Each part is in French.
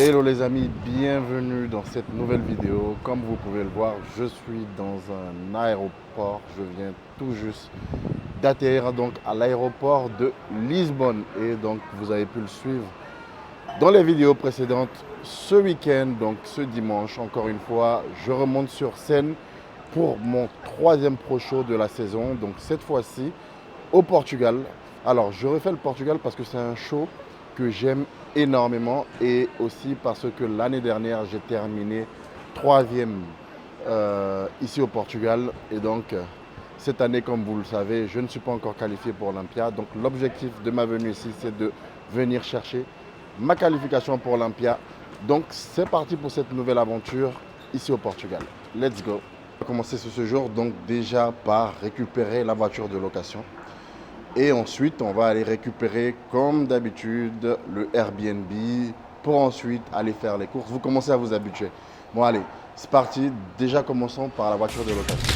Hello les amis, bienvenue dans cette nouvelle vidéo. Comme vous pouvez le voir, je suis dans un aéroport. Je viens tout juste d'atterrir donc à l'aéroport de Lisbonne. Et donc vous avez pu le suivre dans les vidéos précédentes. Ce week-end, donc ce dimanche, encore une fois, je remonte sur scène pour mon troisième pro show de la saison. Donc cette fois-ci au Portugal. Alors je refais le Portugal parce que c'est un show que j'aime énormément et aussi parce que l'année dernière j'ai terminé troisième ici au Portugal et donc cette année, comme vous le savez, je ne suis pas encore qualifié pour Olympia. Donc l'objectif de ma venue ici, c'est de venir chercher ma qualification pour Olympia. Donc c'est parti pour cette nouvelle aventure ici au Portugal. Let's go. On va commencer ce séjour donc déjà par récupérer la voiture de location. Et ensuite, on va aller récupérer, comme d'habitude, le Airbnb pour ensuite aller faire les courses. Vous commencez à vous habituer. Bon, allez, c'est parti. Déjà, commençons par la voiture de location.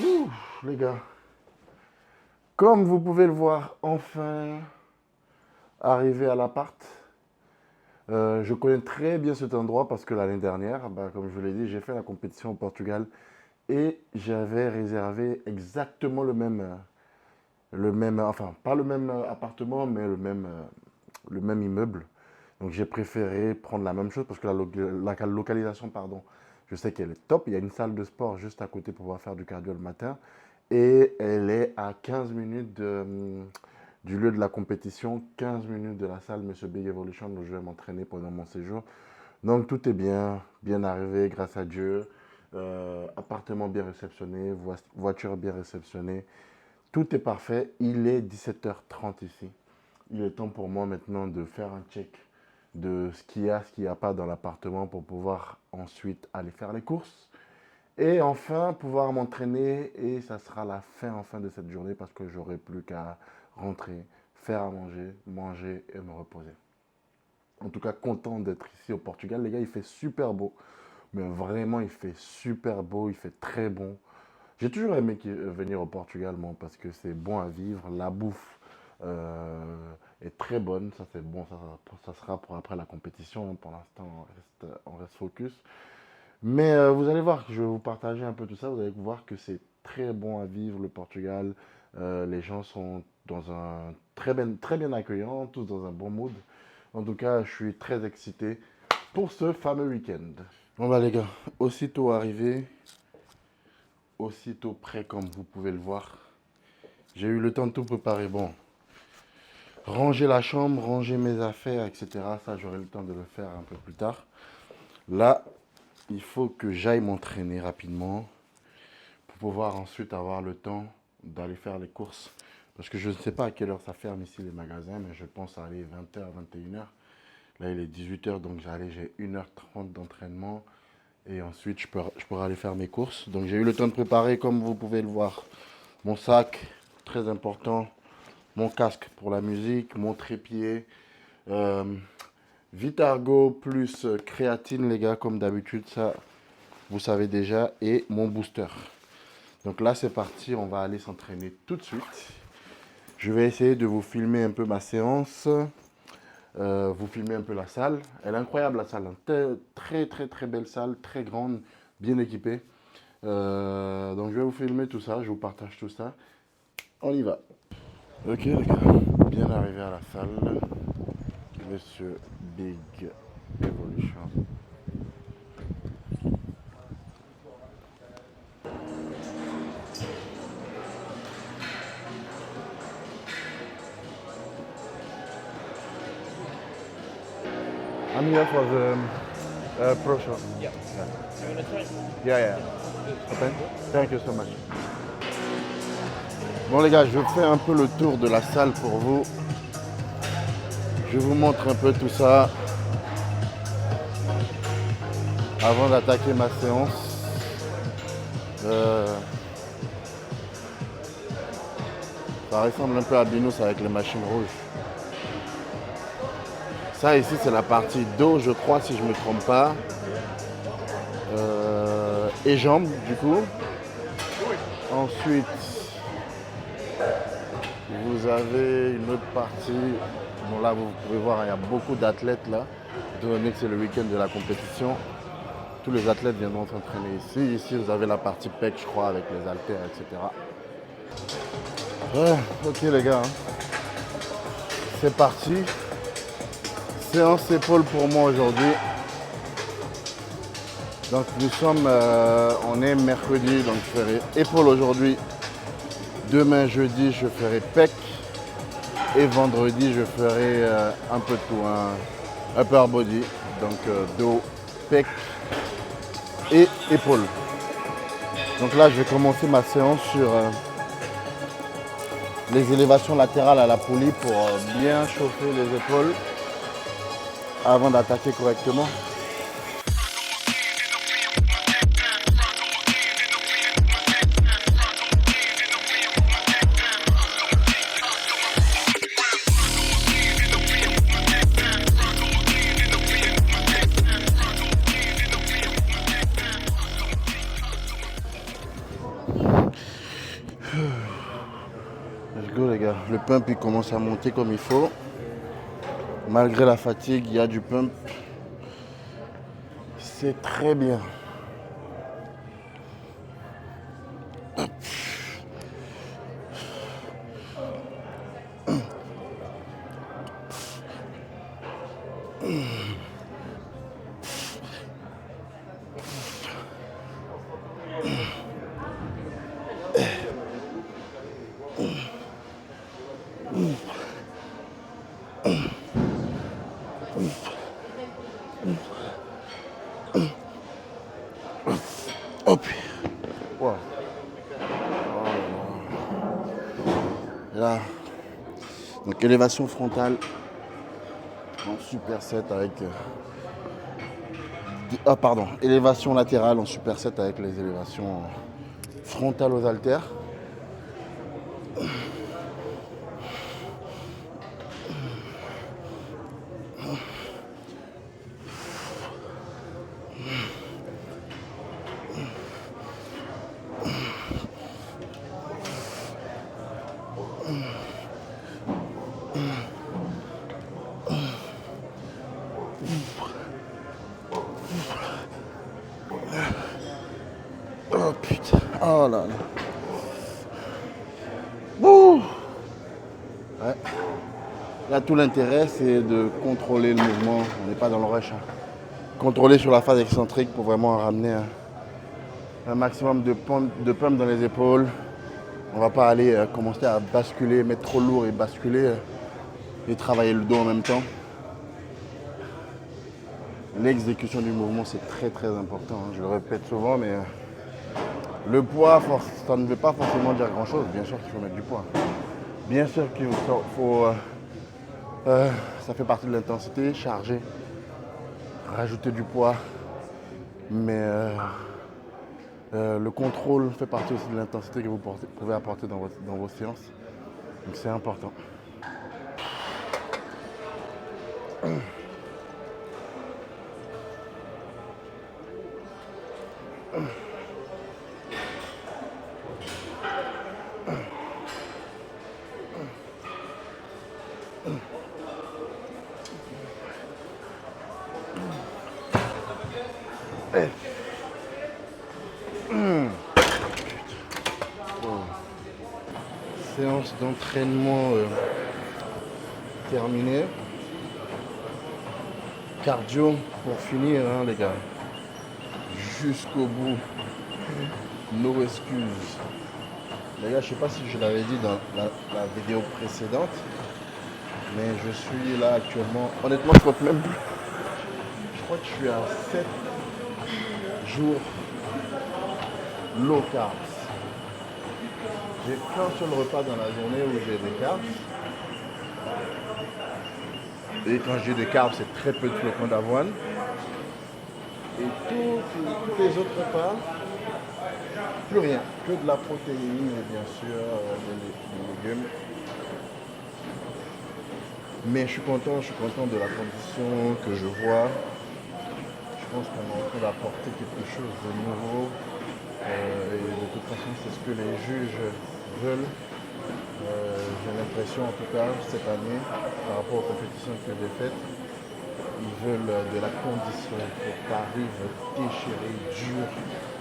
Ouh, les gars. Comme vous pouvez le voir, enfin arrivé à l'appart. Je connais très bien cet endroit parce que l'année dernière, comme je vous l'ai dit, j'ai fait la compétition au Portugal et j'avais réservé exactement enfin pas le même appartement, mais le même immeuble. Donc j'ai préféré prendre la même chose parce que la localisation, pardon, je sais qu'elle est top. Il y a une salle de sport juste à côté pour pouvoir faire du cardio le matin. Et elle est à 15 minutes du lieu de la compétition, 15 minutes de la salle Monsieur Big Evolution où je vais m'entraîner pendant mon séjour. Donc tout est bien arrivé, grâce à Dieu. Appartement bien réceptionné, voiture bien réceptionnée. Tout est parfait. Il est 17h30 ici. Il est temps pour moi maintenant de faire un check de ce qu'il y a, ce qu'il n'y a pas dans l'appartement pour pouvoir ensuite aller faire les courses. Et enfin, pouvoir m'entraîner et ça sera la fin enfin de cette journée parce que j'aurai plus qu'à rentrer, faire à manger, manger et me reposer. En tout cas, content d'être ici au Portugal. Les gars, il fait super beau. Mais vraiment, il fait super beau, il fait très bon. J'ai toujours aimé venir au Portugal, moi, parce que c'est bon à vivre. La bouffe est très bonne. Ça, c'est bon. Ça sera pour après la compétition. Pour l'instant, on reste focus. Mais vous allez voir, je vais vous partager un peu tout ça. Vous allez voir que c'est très bon à vivre, le Portugal. Les gens sont dans un très bien accueillants, tous dans un bon mood. En tout cas, je suis très excité pour ce fameux week-end. Bon bah les gars, aussitôt arrivé, aussitôt prêt comme vous pouvez le voir. J'ai eu le temps de tout préparer. Bon, ranger la chambre, ranger mes affaires, etc. Ça, j'aurai le temps de le faire un peu plus tard. Là, il faut que j'aille m'entraîner rapidement pour pouvoir ensuite avoir le temps d'aller faire les courses. Parce que je ne sais pas à quelle heure ça ferme ici les magasins, mais je pense aller 20h, 21h. Là, il est 18h, donc j'ai 1h30 d'entraînement. Et ensuite, je pourrai aller faire mes courses. Donc, j'ai eu le temps de préparer, comme vous pouvez le voir, mon sac, très important, mon casque pour la musique, mon trépied, Vitargo plus créatine, les gars, comme d'habitude, ça, vous savez déjà, et mon booster. Donc là, c'est parti, on va aller s'entraîner tout de suite. Je vais essayer de vous filmer un peu ma séance, vous filmer un peu la salle. Elle est incroyable, la salle, hein. Très belle salle, très grande, bien équipée. Donc je vais vous filmer tout ça, je vous partage tout ça. On y va. Ok les gars, bien arrivé à la salle. Monsieur Big Evolution. I'm here for the pro show. Yeah. You wanna try? Yeah. Okay. Thank you so much. Bon les gars, je fais un peu le tour de la salle pour vous. Je vous montre un peu tout ça avant d'attaquer ma séance. Ça ressemble un peu à Binous avec les machines rouges. Ça ici c'est la partie dos, je crois, si je ne me trompe pas. Et jambes du coup. Ensuite, vous avez une autre partie. Bon là vous pouvez voir, il y a beaucoup d'athlètes là. Étant donné que c'est le week-end de la compétition, tous les athlètes viendront s'entraîner ici. Ici vous avez la partie pec, je crois, avec les haltères, etc. Ouais, ok les gars, hein. C'est parti. Séance épaule pour moi aujourd'hui. Donc nous sommes, on est mercredi, donc je ferai épaule aujourd'hui. Demain jeudi je ferai pec. Et vendredi je ferai un peu de tout, un upper body. Donc dos, pec et épaule. Donc là je vais commencer ma séance sur les élévations latérales à la poulie pour bien chauffer les épaules avant d'attaquer correctement. Let's go les gars, le pump il commence à monter comme il faut. Malgré la fatigue, il y a du pump. C'est très bien. Hop. Wow. Là. Donc élévation frontale en superset avec élévation latérale en superset avec les élévations frontales aux haltères. Oh putain, oh là là. Ouh. Ouais. Là tout l'intérêt c'est de contrôler le mouvement, on n'est pas dans le rush. Contrôler sur la phase excentrique pour vraiment ramener un maximum de pump dans les épaules. On va pas aller commencer à basculer, mettre trop lourd et basculer et travailler le dos en même temps. L'exécution du mouvement c'est très très important, hein. Je le répète souvent mais le poids ça ne veut pas forcément dire grand chose. Bien sûr qu'il faut mettre du poids. Bien sûr qu'il faut ça fait partie de l'intensité, charger, rajouter du poids. Mais le contrôle fait partie aussi de l'intensité que vous pouvez apporter dans vos séances. Donc c'est important. Séance d'entraînement terminée. Cardio pour finir, hein, les gars. Jusqu'au bout. No excuses. Les gars, je sais pas si je l'avais dit dans la vidéo précédente, mais je suis là actuellement. Honnêtement, je compte même plus. Je crois que je suis à 7 jours low carbs. J'ai qu'un seul repas dans la journée où j'ai des carbs. Et quand j'ai des carbs, c'est très peu de flocons d'avoine. Et tous les autres repas, plus rien. Que de la protéine et bien sûr des légumes. Mais je suis content de la condition que je vois. Je pense qu'on est en train d'apporter quelque chose de nouveau. Et de toute façon, c'est ce que les juges veulent. J'ai l'impression, en tout cas, cette année, par rapport aux compétitions que j'ai faites, ils veulent de la condition. Il faut que tu arrives déchiré, dur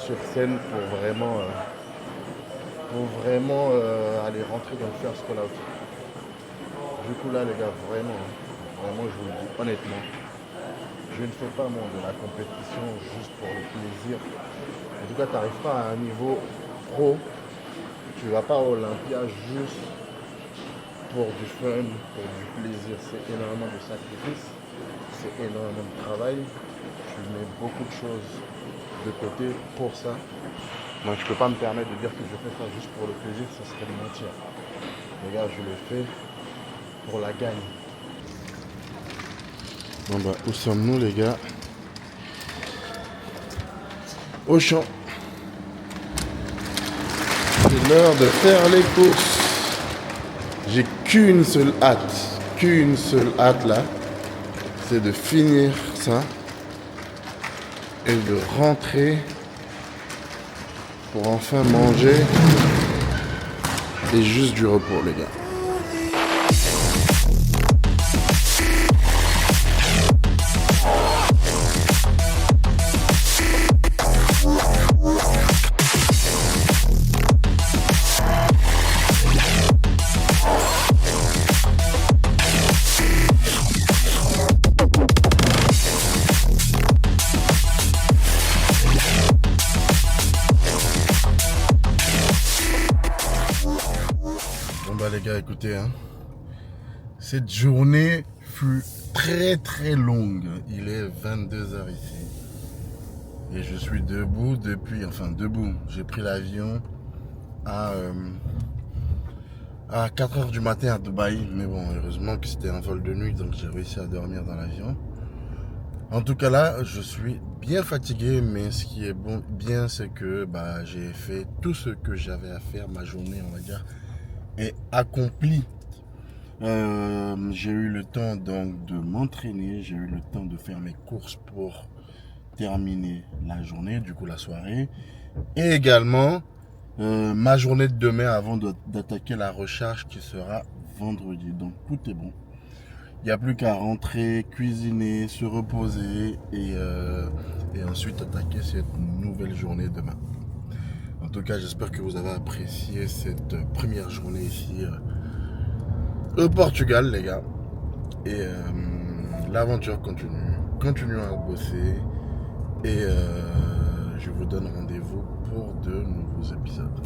sur scène pour vraiment aller rentrer dans le first call out. Du coup là les gars, vraiment je vous le dis honnêtement, je ne fais pas moi de la compétition juste pour le plaisir. En tout cas, tu n'arrives pas à un niveau pro, tu ne vas pas à Olympia juste pour du fun, pour du plaisir. C'est énormément de sacrifices, c'est énormément de travail. Tu mets beaucoup de choses de côté pour ça. Donc je ne peux pas me permettre de dire que je fais ça juste pour le plaisir, ça serait de mentir. Les gars, je le fais pour la gagne. Bon bah, où sommes-nous les gars? Au champ. C'est l'heure de faire les courses. J'ai qu'une seule hâte là. C'est de finir ça et de rentrer pour enfin manger et juste du repos les gars. Les gars, écoutez, cette journée fut très longue. Il est 22h ici et je suis debout depuis, j'ai pris l'avion à 4h du matin à Dubaï, mais bon, heureusement que c'était un vol de nuit, donc j'ai réussi à dormir dans l'avion. En tout cas là, je suis bien fatigué, mais ce qui est bien, c'est que j'ai fait tout ce que j'avais à faire. Ma journée, on va dire, est accompli. J'ai eu le temps donc de m'entraîner, j'ai eu le temps de faire mes courses pour terminer la journée, du coup la soirée, et également ma journée de demain avant d'attaquer la recharge qui sera vendredi. Donc tout est bon. Il n'y a plus qu'à rentrer, cuisiner, se reposer et ensuite attaquer cette nouvelle journée demain. En tout cas, j'espère que vous avez apprécié cette première journée ici au Portugal, les gars. Et l'aventure continue. Continuons à bosser. Et je vous donne rendez-vous pour de nouveaux épisodes.